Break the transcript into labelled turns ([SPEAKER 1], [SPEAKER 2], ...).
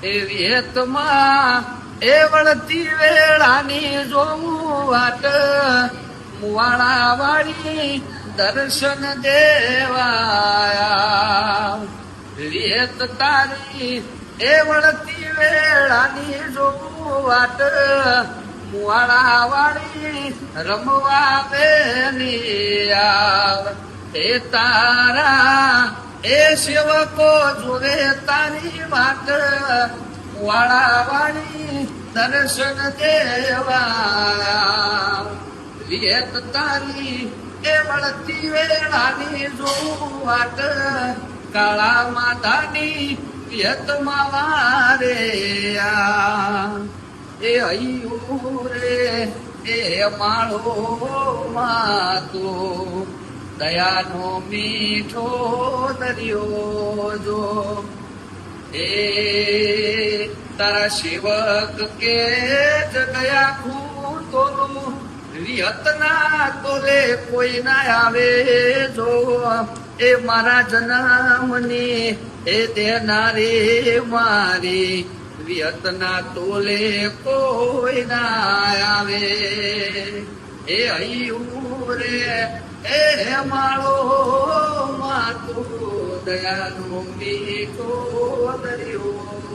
[SPEAKER 1] એ વિયતમાં એ વળતી વેળાની જોવું વાટ મુવાડા વાળી દર્શન દેવાયા વિયત તારી એ વળતી વેળાની જોવું વાટ મુવાડા વાળી રમવા બેની આવ એ તારા એ સેવકો જોવે તારી વાત વાળા વાળી દર્શન દેવા વિયત તારી એ વળતી વેળાની જોવું વાટ કાળા માતાની વિયતમાં વારે એ હૈયું રે એ માળો માતો દયાનો મીઠો દરિયો જો એ તારા સેવક કે જગયા ખૂતોનું વિયતના તોલે કોઈ ના આવે જો એ મારા જન્મની એ દેનારી મારી વિયતના તોલે કોઈ ના આવે એ હૈયું રે એ માળો માતું દયાનો મીઠો દરિયો